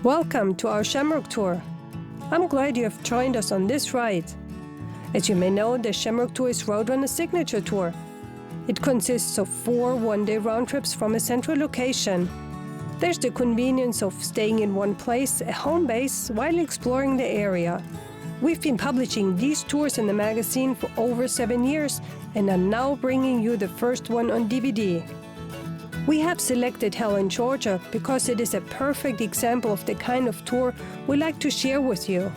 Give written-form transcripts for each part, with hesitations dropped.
Welcome to our Shamrock Tour. I'm glad you have joined us on this ride. As you may know, the Shamrock Tour is RoadRUNNER's signature tour. It consists of 4 one-day round trips from a central location. There's the convenience of staying in one place, a home base, while exploring the area. We've been publishing these tours in the magazine for over 7 years and are now bringing you the first one on DVD. We have selected Helen, Georgia, because it is a perfect example of the kind of tour we like to share with you.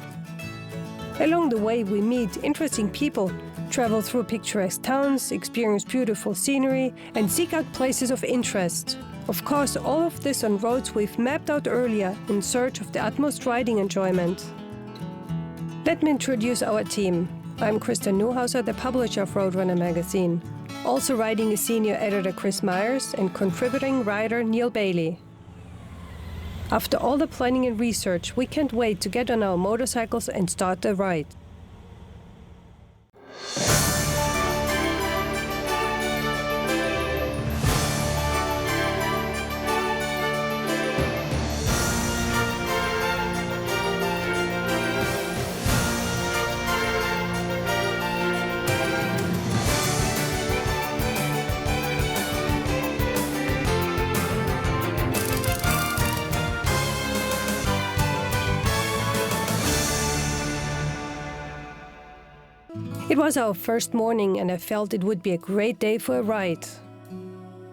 Along the way, we meet interesting people, travel through picturesque towns, experience beautiful scenery, and seek out places of interest. Of course, all of this on roads we've mapped out earlier in search of the utmost riding enjoyment. Let me introduce our team. I'm Christa Neuhauser, the publisher of RoadRUNNER magazine. Also writing is senior editor Chris Myers and contributing writer Neale Bayly. After all the planning and research, we can't wait to get on our motorcycles and start the ride. It was our first morning and I felt it would be a great day for a ride.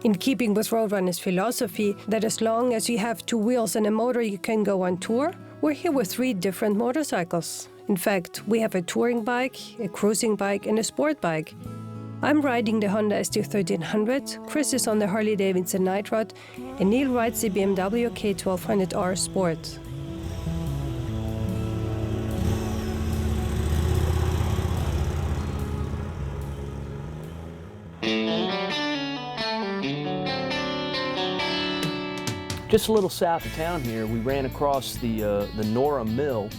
In keeping with RoadRUNNER's philosophy that as long as you have 2 wheels and a motor you can go on tour, we're here with 3 different motorcycles. In fact, we have a touring bike, a cruising bike and a sport bike. I'm riding the Honda ST1300, Chris is on the Harley-Davidson Night Rod and Neale rides the BMW K1200R Sport. Just a little south of town here, we ran across the Nora Mill.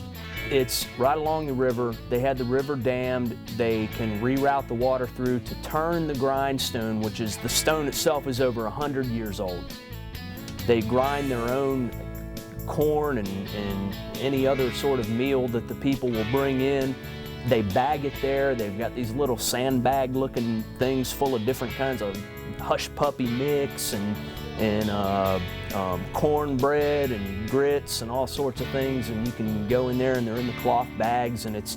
It's right along the river. They had the river dammed. They can reroute the water through to turn the grindstone, which is the stone itself is over 100 years old. They grind their own corn and any other sort of meal that the people will bring in. They bag it there. They've got these little sandbag looking things full of different kinds of hush puppy mix and cornbread and grits and all sorts of things, and you can go in there and they're in the cloth bags, and it's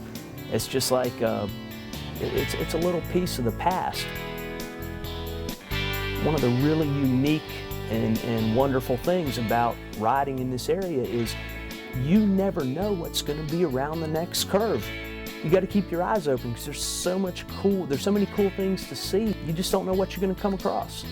just like it's a little piece of the past. One of the really unique and wonderful things about riding in this area is you never know what's going to be around the next curve. You got to keep your eyes open because there's so many cool things to see. You just don't know what you're going to come across.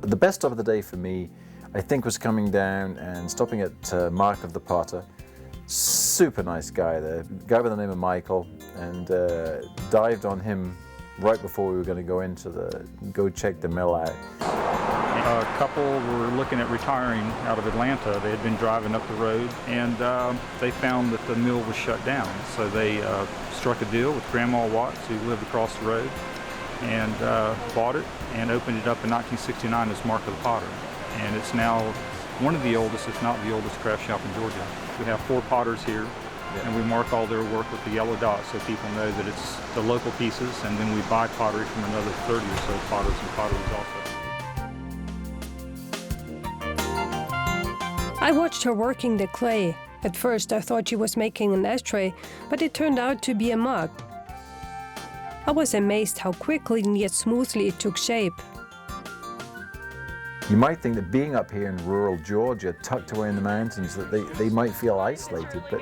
The best of the day for me, I think, was coming down and stopping at Mark of the Potter. Super nice guy there, guy by the name of Michael, and dived on him right before we were going to go check the mill out. A couple were looking at retiring out of Atlanta. They had been driving up the road and they found that the mill was shut down. So they struck a deal with Grandma Watts, who lived across the road, and bought it and opened it up in 1969 as Mark of the Potter. And it's now one of the oldest, if not the oldest, craft shop in Georgia. We have 4 potters here, and we mark all their work with the yellow dot so people know that it's the local pieces, and then we buy pottery from another 30 or so potters and potteries also. I watched her working the clay. At first I thought she was making an ashtray, but it turned out to be a mug. I was amazed how quickly and yet smoothly it took shape. You might think that being up here in rural Georgia, tucked away in the mountains, that they might feel isolated, but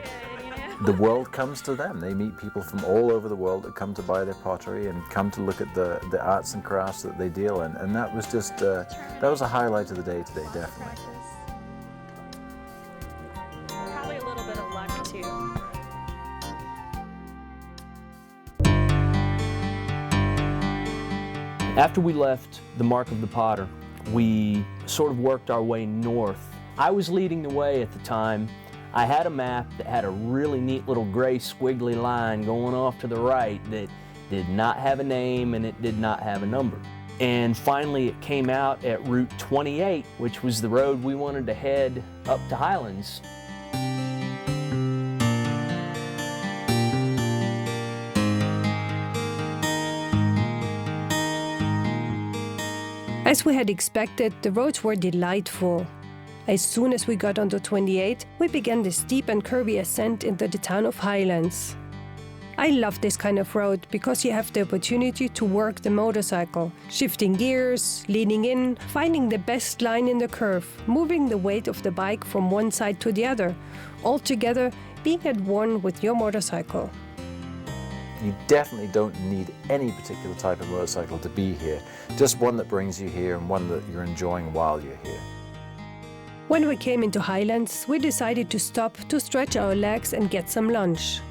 the world comes to them. They meet people from all over the world that come to buy their pottery and come to look at the arts and crafts that they deal in. And that was just, that was a highlight of the day today, definitely. Probably a little bit of luck too. After we left the Mark of the Potter, we sort of worked our way north. I was leading the way at the time. I had a map that had a really neat little gray squiggly line going off to the right that did not have a name and it did not have a number. And finally it came out at Route 28, which was the road we wanted to head up to Highlands. As we had expected, the roads were delightful. As soon as we got onto 28, we began the steep and curvy ascent into the town of Highlands. I love this kind of road because you have the opportunity to work the motorcycle, shifting gears, leaning in, finding the best line in the curve, moving the weight of the bike from one side to the other, altogether being at one with your motorcycle. You definitely don't need any particular type of motorcycle to be here, just one that brings you here and one that you're enjoying while you're here. When we came into Highlands, we decided to stop to stretch our legs and get some lunch.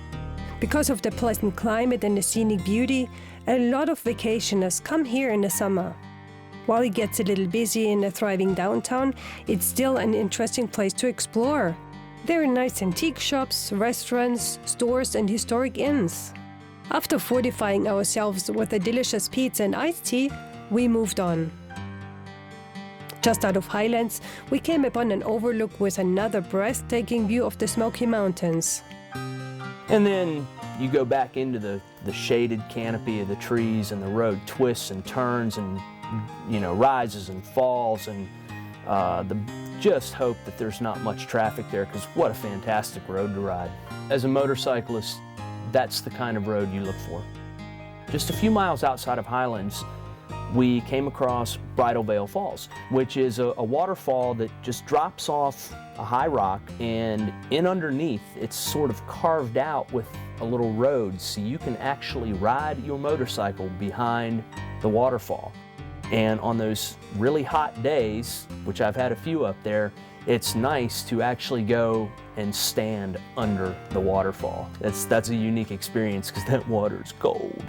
Because of the pleasant climate and the scenic beauty, a lot of vacationers come here in the summer. While it gets a little busy in a thriving downtown, it's still an interesting place to explore. There are nice antique shops, restaurants, stores and historic inns. After fortifying ourselves with a delicious pizza and iced tea, we moved on. Just out of Highlands, we came upon an overlook with another breathtaking view of the Smoky Mountains. And then you go back into the shaded canopy of the trees and the road twists and turns and, you know, rises and falls, and just hope that there's not much traffic there, because what a fantastic road to ride. As a motorcyclist, that's the kind of road you look for. Just a few miles outside of Highlands, we came across Bridal Veil Falls, which is a waterfall that just drops off a high rock, and in underneath it's sort of carved out with a little road, so you can actually ride your motorcycle behind the waterfall. And on those really hot days, which I've had a few up there, it's nice to actually go and stand under the waterfall. That's a unique experience because that water's cold.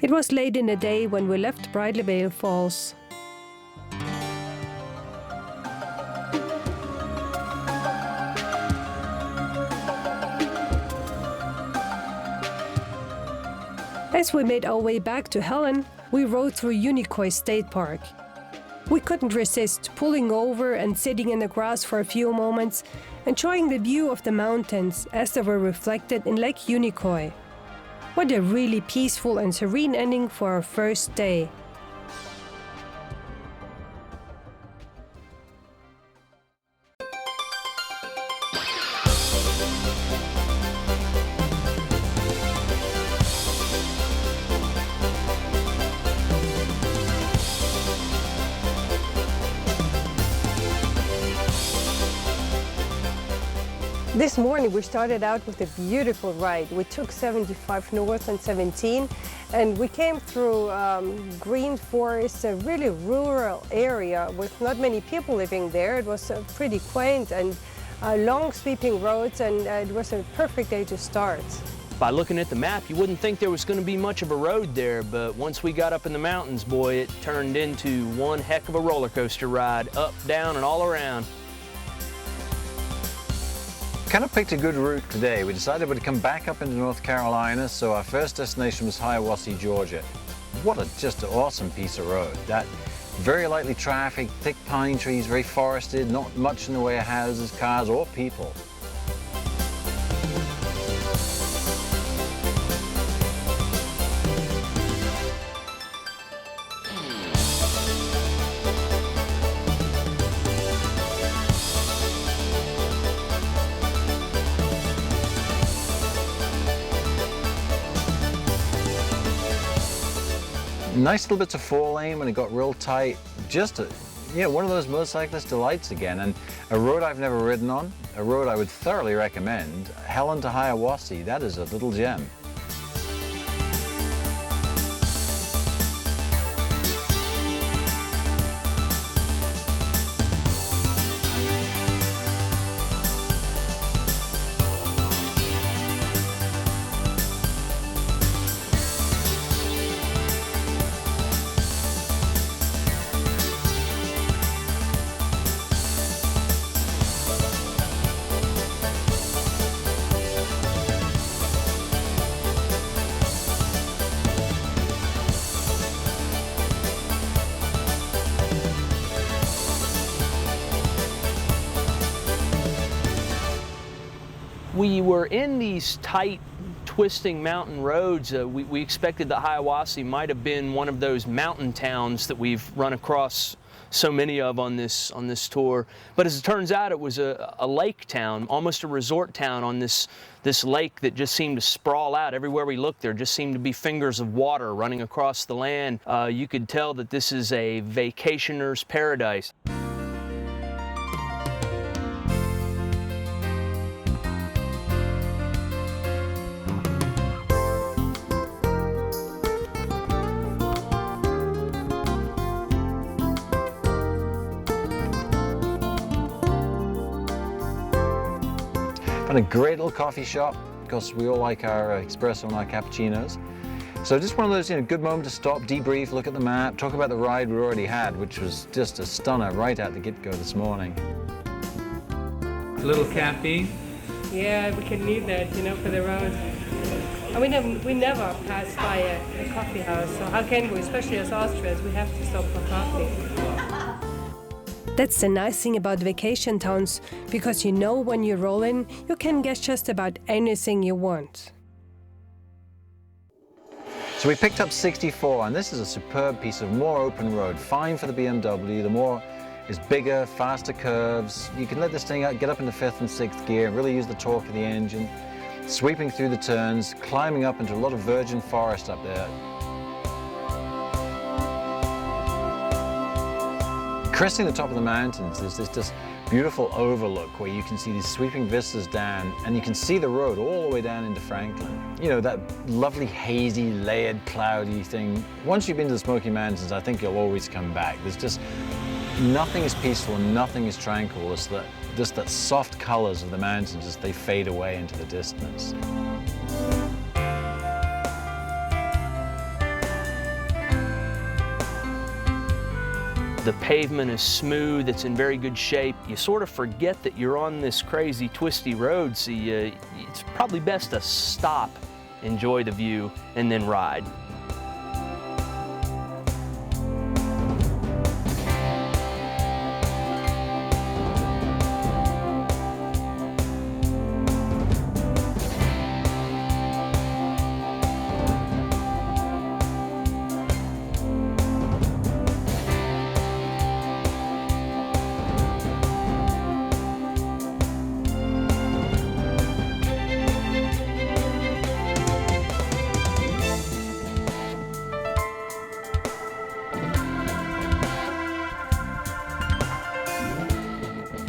It was late in the day when we left Bridal Veil Falls. As we made our way back to Helen, we rode through Unicoi State Park. We couldn't resist pulling over and sitting in the grass for a few moments, enjoying the view of the mountains as they were reflected in Lake Unicoi. What a really peaceful and serene ending for our first day. This morning we started out with a beautiful ride. We took 75 north and 17, and we came through green forest, a really rural area with not many people living there. It was pretty quaint and long sweeping roads, and it was a perfect day to start. By looking at the map, you wouldn't think there was going to be much of a road there, but once we got up in the mountains, boy, it turned into one heck of a roller coaster ride, up, down, and all around. Kind of picked a good route today. We decided we'd come back up into North Carolina, so our first destination was HIAWASSEE, Georgia. What a just an awesome piece of road. That very lightly trafficked, thick pine trees, very forested, not much in the way of houses, cars, or people. Nice little bits of 4-lane when it got real tight. Just one of those motorcyclist delights again, and a road I've never ridden on, a road I would thoroughly recommend. Helen to HIAWASSEE, that is a little gem. We were in these tight, twisting mountain roads. We expected that HIAWASSEE might have been one of those mountain towns that we've run across so many of on this tour. But as it turns out, it was a lake town, almost a resort town on this lake that just seemed to sprawl out. Everywhere we looked, there just seemed to be fingers of water running across the land. You could tell that this is a vacationer's paradise. Found a great little coffee shop, because we all like our espresso and our cappuccinos. So just one of those, good moment to stop, debrief, look at the map, talk about the ride we already had, which was just a stunner right out the get-go this morning. A little caffeine? Yeah, we can need that, for the road. And we never pass by a coffee house, so how can we, especially as Austrians, we have to stop for coffee. That's the nice thing about vacation towns, because when you roll in, you can get just about anything you want. So we picked up 64, and this is a superb piece of more open road, fine for the BMW. The more is bigger, faster curves. You can let this thing get up into 5th and 6th gear, really use the torque of the engine, sweeping through the turns, climbing up into a lot of virgin forest up there. Cresting the top of the mountains, there's this beautiful overlook where you can see these sweeping vistas down, and you can see the road all the way down into Franklin. That lovely hazy, layered, cloudy thing. Once you've been to the Smoky Mountains, I think you'll always come back. There's just nothing is peaceful, nothing is tranquil. It's just that soft colors of the mountains as they fade away into the distance. The pavement is smooth, it's in very good shape. You sort of forget that you're on this crazy, twisty road, so it's probably best to stop, enjoy the view, and then ride.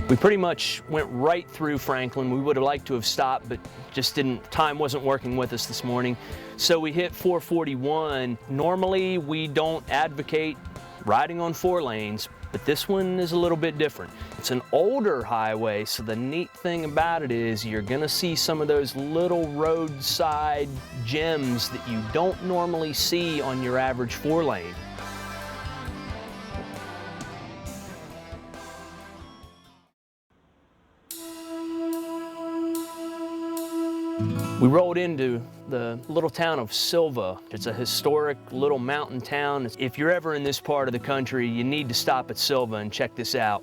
We pretty much went right through Franklin. We would have liked to have stopped, but time wasn't working with us this morning. So we hit 441. Normally, we don't advocate riding on 4 lanes, but this one is a little bit different. It's an older highway, so the neat thing about it is you're gonna see some of those little roadside gems that you don't normally see on your average 4 lane. We rolled into the little town of Silva. It's a historic little mountain town. If you're ever in this part of the country, you need to stop at Silva and check this out.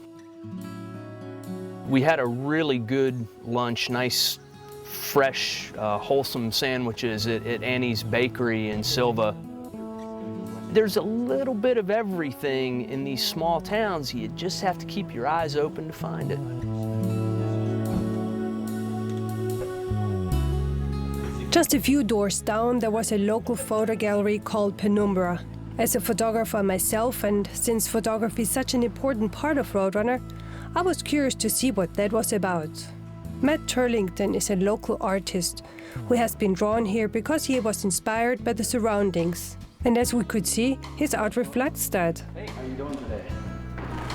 We had a really good lunch, nice, fresh, wholesome sandwiches at Annie's Bakery in Silva. There's a little bit of everything in these small towns. You just have to keep your eyes open to find it. Just a few doors down, there was a local photo gallery called Penumbra. As a photographer myself, and since photography is such an important part of RoadRunner, I was curious to see what that was about. Matt Turlington is a local artist who has been drawn here because he was inspired by the surroundings. And as we could see, his art reflects that. Hey, how are you doing today?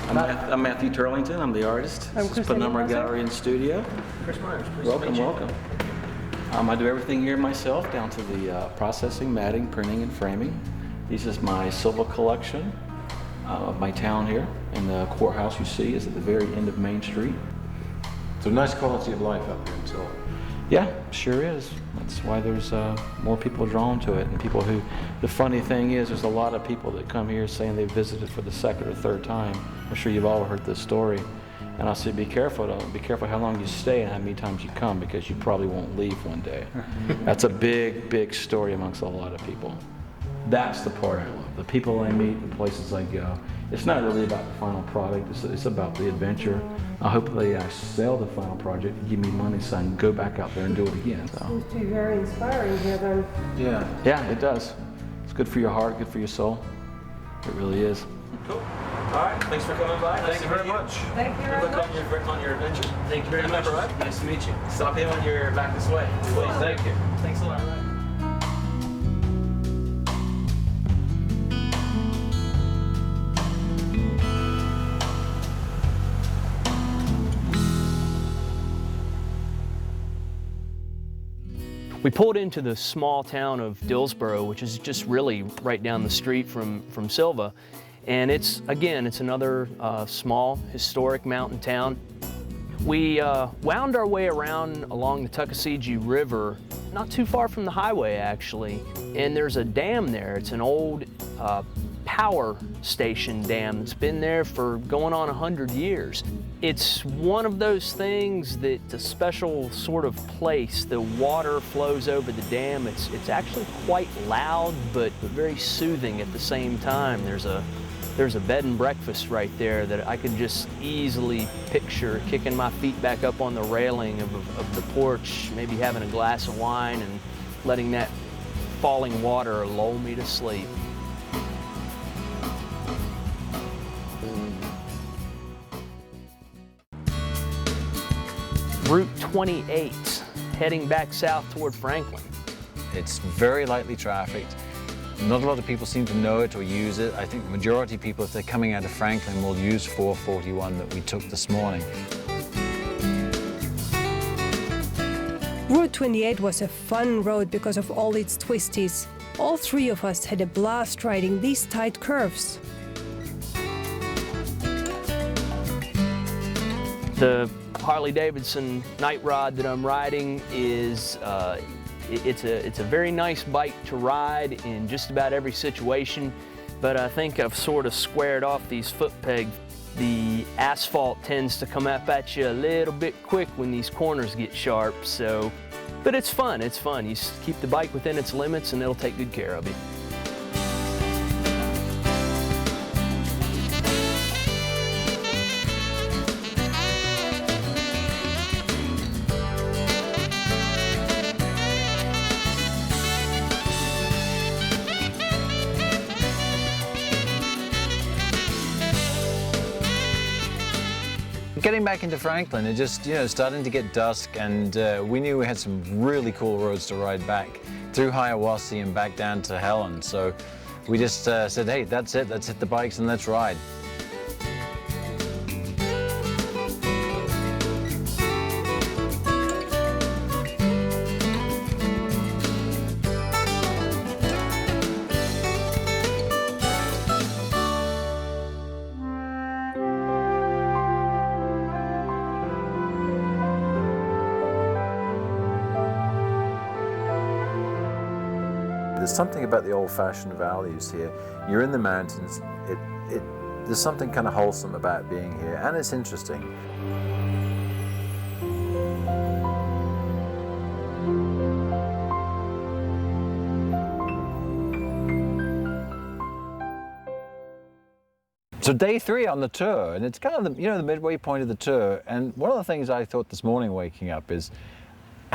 I'm Matthew Turlington. I'm the artist. I'm Christa Penumbra Neuhauser. Gallery and Studio. Chris Myers, Welcome, welcome. I do everything here myself, down to the processing, matting, printing, and framing. This is my silver collection of my town here. And the courthouse you see is at the very end of Main Street. So nice quality of life up here in Seoul. Yeah, sure is. That's why there's more people drawn to it. And people who, the funny thing is, there's a lot of people that come here saying they visited for the second or third time. I'm sure you've all heard this story. And I say, be careful how long you stay and how many times you come, because you probably won't leave one day. That's a big, big story amongst a lot of people. That's the part I love. The people I meet, the places I go. It's not really about the final product, it's about the adventure. I hope they sell the final project and give me money so I can go back out there and do it again. So. Seems to be very inspiring here then. Yeah. Yeah, it does. It's good for your heart, good for your soul. It really is. Cool. All right, thanks for coming by. Thank you very much. Thank you very much. On your adventure. Thank you very much. Right? Nice to meet you. Stop in when you're back this way. Please, thank you. Thanks a lot. We pulled into the small town of Dillsboro, which is just really right down the street from Silva. And it's another small historic mountain town. We wound our way around along the Tuckasegee River, not too far from the highway actually. And there's a dam there. It's an old power station dam that's been there for going on 100 years. It's one of those things that's a special sort of place. The water flows over the dam. It's actually quite loud, but very soothing at the same time. There's a bed and breakfast right there that I could just easily picture kicking my feet back up on the railing of the porch, maybe having a glass of wine and letting that falling water lull me to sleep. Route 28, heading back south toward Franklin. It's very lightly trafficked. Not a lot of people seem to know it or use it. I think the majority of people, if they're coming out of Franklin, will use 441 that we took this morning. Route 28 was a fun road because of all its twisties. All three of us had a blast riding these tight curves. The Harley-Davidson night rod that I'm riding is it's a very nice bike to ride in just about every situation, but I think I've sort of squared off these foot pegs. The asphalt tends to come up at you a little bit quick when these corners get sharp, but it's fun, it's fun. You just keep the bike within its limits and it'll take good care of you. Getting back into Franklin, it just, starting to get dusk, and we knew we had some really cool roads to ride back through HIAWASSEE and back down to Helen. So we just said, hey, that's it, let's hit the bikes and let's ride. There's something about the old-fashioned values here. You're in the mountains. There's something kind of wholesome about being here, and it's interesting. So day 3 on the tour, and it's kind of the midway point of the tour. And one of the things I thought this morning waking up is,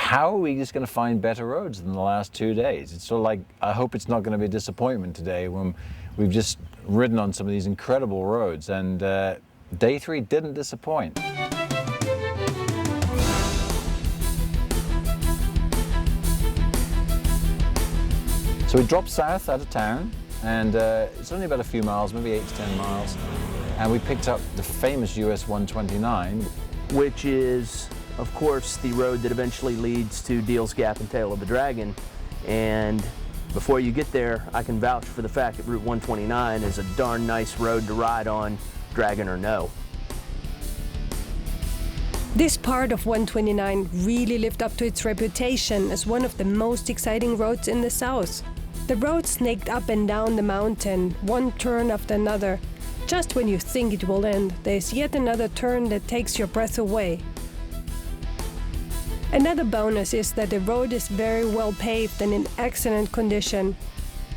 how are we just going to find better roads than the last 2 days? It's sort of like, I hope it's not going to be a disappointment today when we've just ridden on some of these incredible roads, and day 3 didn't disappoint. So we dropped south out of town, and it's only about a few miles, maybe 8 to 10 miles, and we picked up the famous US 129. Which is, of course, the road that eventually leads to Deal's Gap and Tail of the Dragon. And before you get there, I can vouch for the fact that Route 129 is a darn nice road to ride on, dragon or no. This part of 129 really lived up to its reputation as one of the most exciting roads in the south. The road snaked up and down the mountain, one turn after another. Just when you think it will end, there's yet another turn that takes your breath away. Another bonus is that the road is very well paved and in excellent condition.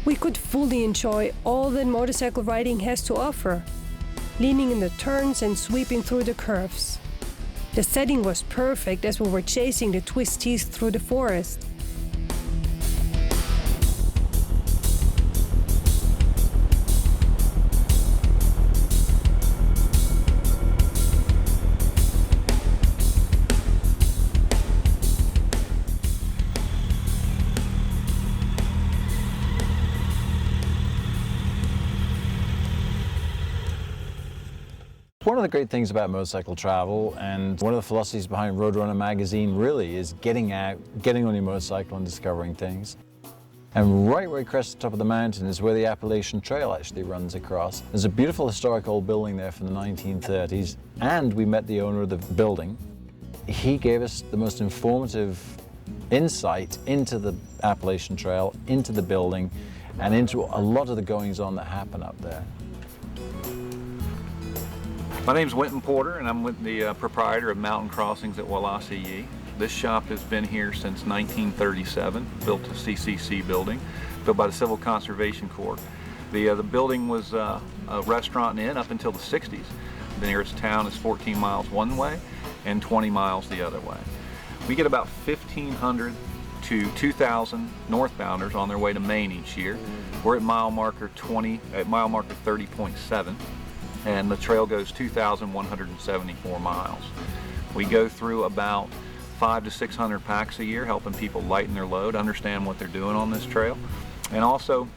We could fully enjoy all that motorcycle riding has to offer, leaning in the turns and sweeping through the curves. The setting was perfect as we were chasing the twisties through the forest. One of the great things about motorcycle travel, and one of the philosophies behind RoadRUNNER magazine really, is getting out, getting on your motorcycle and discovering things. And right where you crest the top of the mountain is where the Appalachian Trail actually runs across. There's a beautiful historic old building there from the 1930s, and we met the owner of the building. He gave us the most informative insight into the Appalachian Trail, into the building, and into a lot of the goings-on that happen up there. My name's Winton Porter, and I'm with the proprietor of Mountain Crossings at HIAWASSEE. This shop has been here since 1937, built a CCC building, built by the Civil Conservation Corps. The building was a restaurant and inn up until the 60s. The nearest town is 14 miles one way and 20 miles the other way. We get about 1,500 to 2,000 northbounders on their way to Maine each year. We're at mile marker 30.7. And the trail goes 2,174 miles. We go through about 500 to 600 packs a year, helping people lighten their load, understand what they're doing on this trail. And also,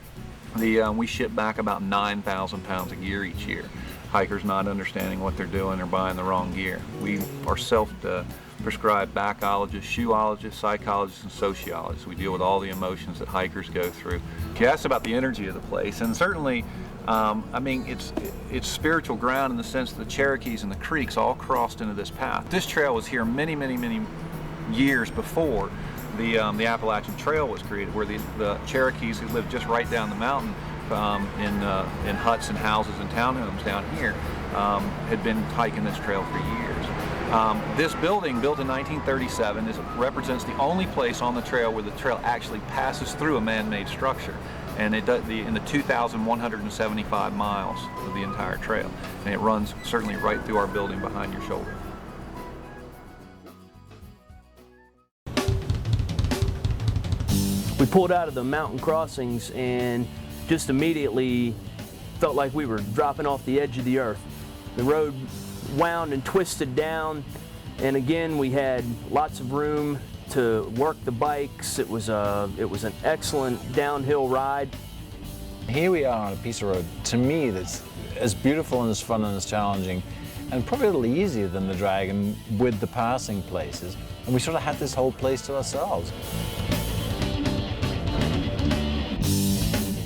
we ship back about 9,000 pounds of gear each year. Hikers not understanding what they're doing or buying the wrong gear. We are self-prescribed backologists, shoeologists, psychologists, and sociologists. We deal with all the emotions that hikers go through. You asked about the energy of the place, and certainly I mean, it's spiritual ground in the sense that the Cherokees and the Creeks all crossed into this path. This trail was here many, many, many years before the Appalachian Trail was created, where the Cherokees who lived just right down the mountain in huts and houses and townhomes down here had been hiking this trail for years. This building, built in 1937, represents the only place on the trail where the trail actually passes through a man-made structure. And it does in the 2,175 miles of the entire trail. And it runs certainly right through our building behind your shoulder. We pulled out of the mountain crossings and just immediately felt like we were dropping off the edge of the earth. The road wound and twisted down, and again we had lots of room to work the bikes. It was an excellent downhill ride. Here we are on a piece of road, to me, that's as beautiful and as fun and as challenging, and probably a little easier than the Dragon with the passing places. And we sort of had this whole place to ourselves.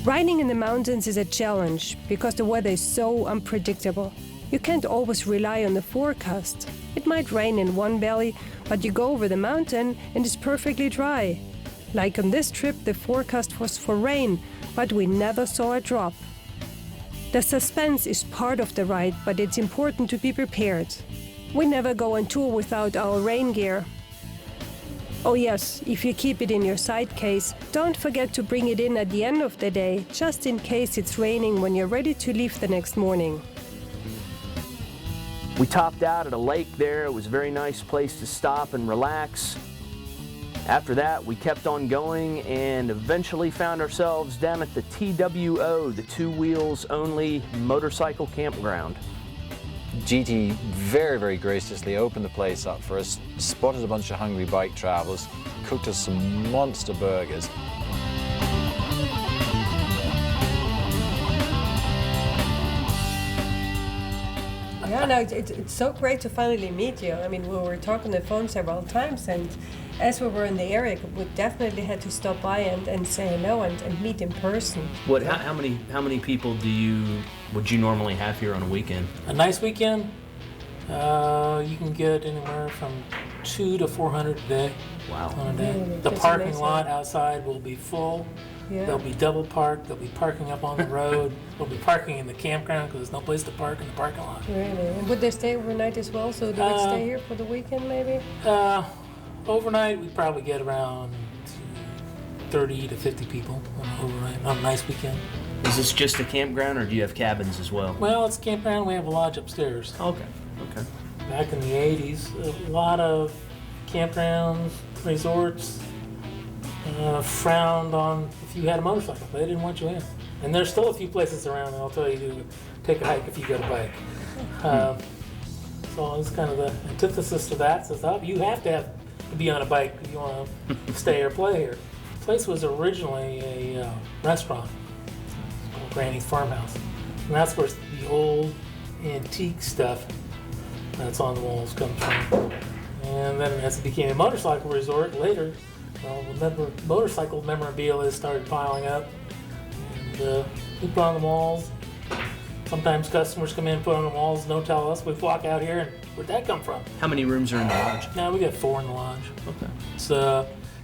Riding in the mountains is a challenge because the weather is so unpredictable. You can't always rely on the forecast. It might rain in one valley, but you go over the mountain and it's perfectly dry. Like on this trip, the forecast was for rain, but we never saw a drop. The suspense is part of the ride, but it's important to be prepared. We never go on tour without our rain gear. Oh yes, if you keep it in your side case, don't forget to bring it in at the end of the day, just in case it's raining when you're ready to leave the next morning. We topped out at a lake there. It was a very nice place to stop and relax. After that, we kept on going and eventually found ourselves down at the TWO, the Two Wheels Only Motorcycle Campground. GT very, very graciously opened the place up for us, spotted a bunch of hungry bike travelers, cooked us some monster burgers. Yeah, no, it's so great to finally meet you. I mean, we were talking on the phone several times, and as we were in the area, we definitely had to stop by and say hello and meet in person. How many people would you normally have here on a weekend? A nice weekend, you can get anywhere from 200 to 400 a day. Wow. On a day. Really? The That's parking amazing. lot outside will be full. Yeah. They'll be double parked. They'll be parking up on the road. They'll be parking in the campground because there's no place to park in the parking lot. Really? And would they stay overnight as well? So they would stay here for the weekend, maybe? Overnight, we probably get around 30 to 50 people overnight on a nice weekend. Is this just a campground, or do you have cabins as well? Well, it's a campground. We have a lodge upstairs. Okay. Back in the 80s, a lot of campgrounds, resorts frowned on if you had a motorcycle. They didn't want you in. And there's still a few places around that I'll tell you to take a hike if you got a bike. So it's kind of the antithesis to that. So you have to be on a bike if you want to stay or play here. The place was originally a restaurant called Granny's Farmhouse. And that's where the old antique stuff that's on the walls comes from. And then as it became a motorcycle resort later, motorcycle memorabilia started piling up. And we put on the walls. Sometimes customers come in, put on the walls, don't tell us. We walk out here and where'd that come from? How many rooms are in the lodge? Now we got 4 in the lodge. Okay. It's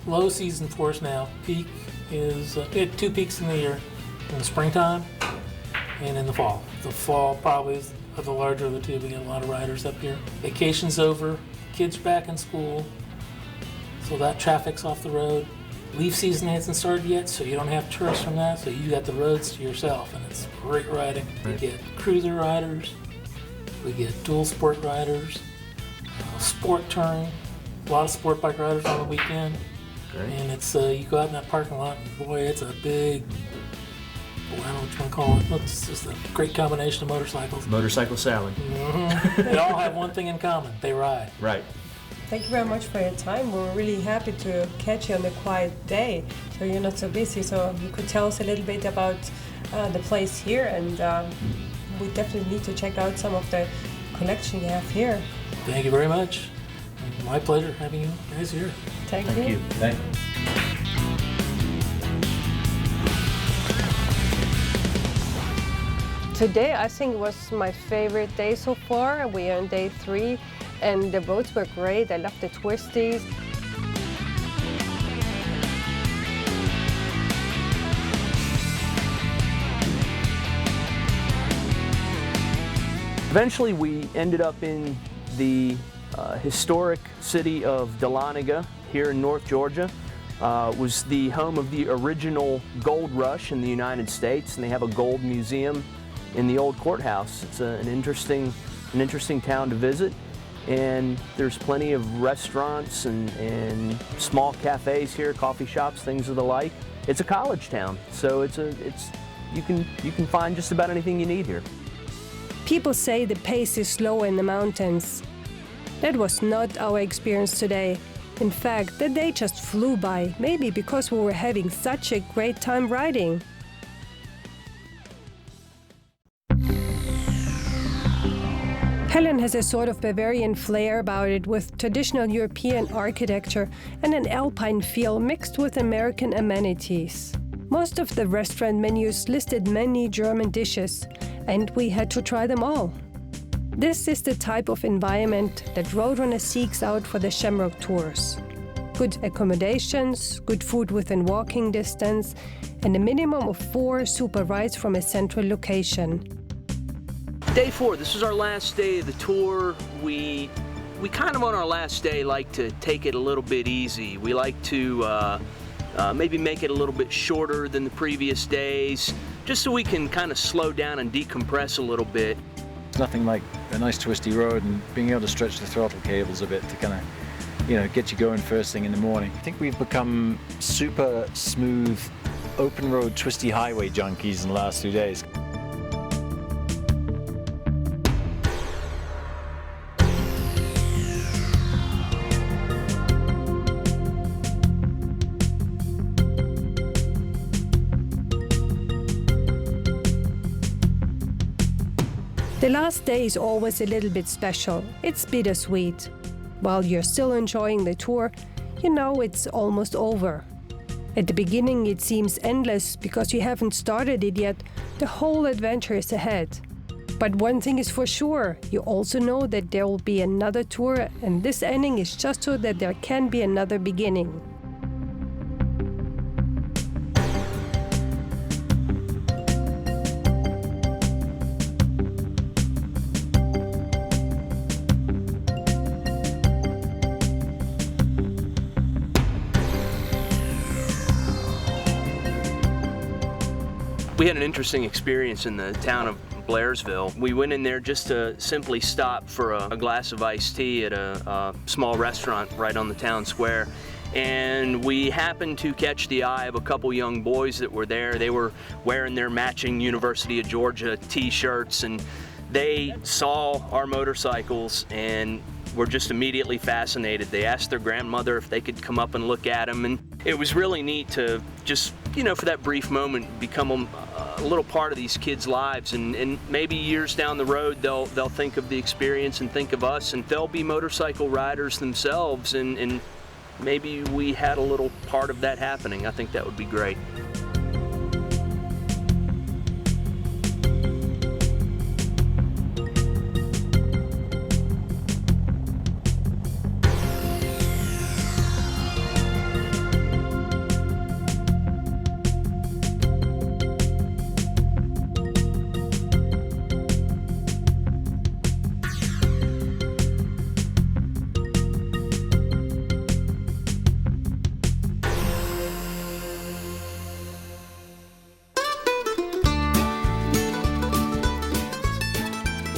low season for us now. Peak is, we had 2 peaks in the year, in the springtime and in the fall. The fall probably is the larger of the two. We get a lot of riders up here. Vacation's over, kids are back in school, so that traffic's off the road. Leaf season hasn't started yet, so you don't have tourists from that, so you got the roads to yourself, and it's great riding. We get cruiser riders, we get dual sport riders, sport touring, a lot of sport bike riders on the weekend. Great. And it's you go out in that parking lot, and boy, it's a big, I don't know what you want to call it. It's just a great combination of motorcycles. Motorcycle salad. Mm-hmm. They all have one thing in common: they ride. Right. Thank you very much for your time. We're really happy to catch you on a quiet day, so you're not so busy. So you could tell us a little bit about the place here, and we definitely need to check out some of the collection you have here. Thank you very much. My pleasure having you guys here. Thank Thank you. Thank you. Today, I think was my favorite day so far. We are on day 3, and the roads were great. I love the twisties. Eventually, we ended up in the historic city of DAHLONEGA here in North Georgia. It was the home of the original gold rush in the United States, and they have a gold museum in the old courthouse. It's an interesting town to visit, and there's plenty of restaurants and small cafes here, coffee shops, things of the like. It's a college town, so you can find just about anything you need here. People say the pace is slow in the mountains. That was not our experience today. In fact, the day just flew by, maybe because we were having such a great time riding. Helen has a sort of Bavarian flair about it, with traditional European architecture and an alpine feel mixed with American amenities. Most of the restaurant menus listed many German dishes, and we had to try them all. This is the type of environment that RoadRUNNER seeks out for the Shamrock Tours. Good accommodations, good food within walking distance, and a minimum of 4 super rides from a central location. Day 4, this is our last day of the tour. We kind of on our last day like to take it a little bit easy. We like to maybe make it a little bit shorter than the previous days, just so we can kind of slow down and decompress a little bit. It's nothing like a nice twisty road and being able to stretch the throttle cables a bit to kind of, get you going first thing in the morning. I think we've become super smooth, open road, twisty highway junkies in the last 2 days. The last day is always a little bit special. It's bittersweet. While you're still enjoying the tour, it's almost over. At the beginning it seems endless because you haven't started it yet. The whole adventure is ahead. But one thing is for sure, you also know that there will be another tour, and this ending is just so that there can be another beginning. We had an interesting experience in the town of Blairsville. We went in there just to simply stop for a glass of iced tea at a small restaurant right on the town square. And we happened to catch the eye of a couple young boys that were there. They were wearing their matching University of Georgia t-shirts, and they saw our motorcycles and were just immediately fascinated. They asked their grandmother if they could come up and look at them, and it was really neat to just, for that brief moment, become a little part of these kids' lives, and maybe years down the road they'll think of the experience and think of us, and they'll be motorcycle riders themselves, and maybe we had a little part of that happening. I think that would be great.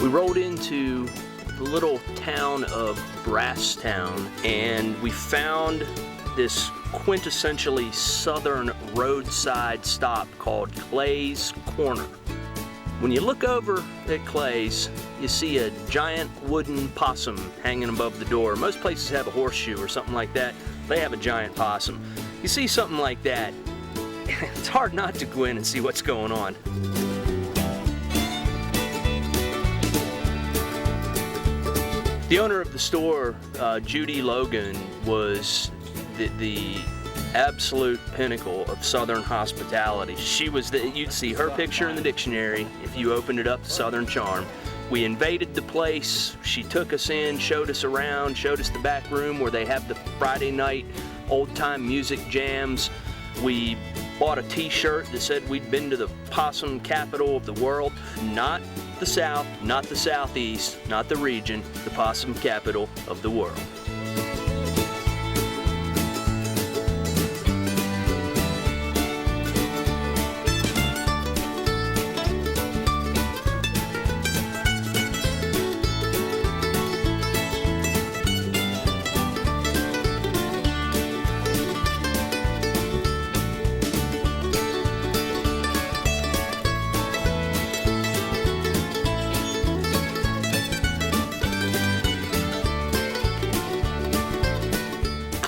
We rolled into the little town of Brasstown, and we found this quintessentially southern roadside stop called Clay's Corner. When you look over at Clay's, you see a giant wooden possum hanging above the door. Most places have a horseshoe or something like that. They have a giant possum. You see something like that, it's hard not to go in and see what's going on. The owner of the store, Judy Logan, was the absolute pinnacle of Southern hospitality. She was you'd see her picture in the dictionary if you opened it up to Southern charm. We invaded the place. She took us in, showed us around, showed us the back room where they have the Friday night old-time music jams. We bought a t-shirt that said we'd been to the possum capital of the world. Not the South, not the Southeast, not the region, the possum capital of the world.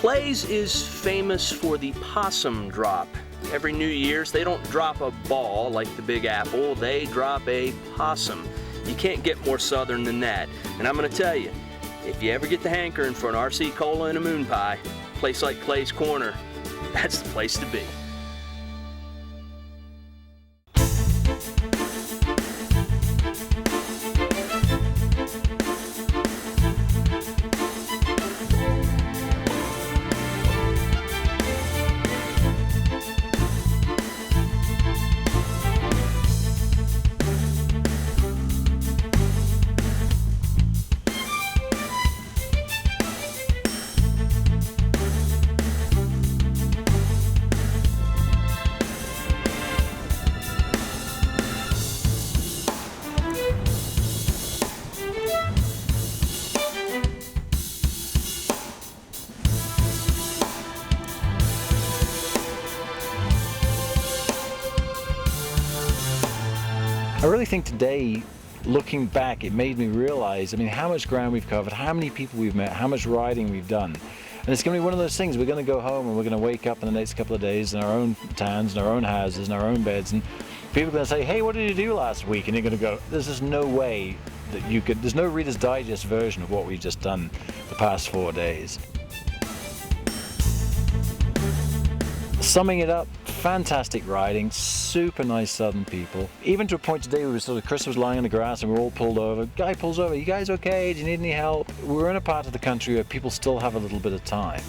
Clay's is famous for the possum drop. Every New Year's, they don't drop a ball like the Big Apple, they drop a possum. You can't get more southern than that. And I'm gonna tell you, if you ever get the hankering for an RC Cola and a moon pie, a place like Clay's Corner, that's the place to be. really think today, looking back, it made me realize, I mean, how much ground we've covered, how many people we've met, how much riding we've done. And it's going to be one of those things, we're going to go home and we're going to wake up in the next couple of days in our own towns, in our own houses, in our own beds, and people are going to say, hey, what did you do last week? And you're going to go, there's just no way that you could, there's no Reader's Digest version of what we've just done the past 4 days. Summing it up, fantastic riding, super nice southern people. Even to a point today, Chris was lying on the grass and we were all pulled over. Guy pulls over, you guys okay? Do you need any help? We're in a part of the country where people still have a little bit of time.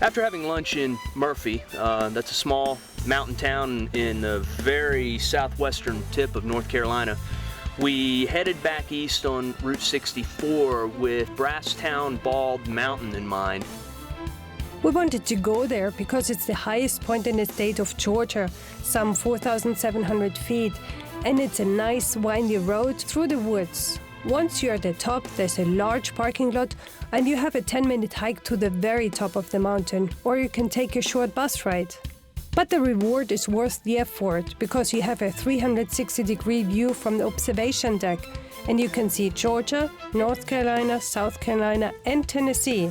After having lunch in Murphy, that's a small mountain town in the very southwestern tip of North Carolina, we headed back east on Route 64 with Brasstown Bald Mountain in mind. We wanted to go there because it's the highest point in the state of Georgia, some 4,700 feet, and it's a nice windy road through the woods. Once you're at the top, there's a large parking lot and you have a 10-minute hike to the very top of the mountain, or you can take a short bus ride. But the reward is worth the effort because you have a 360-degree view from the observation deck and you can see Georgia, North Carolina, South Carolina and Tennessee.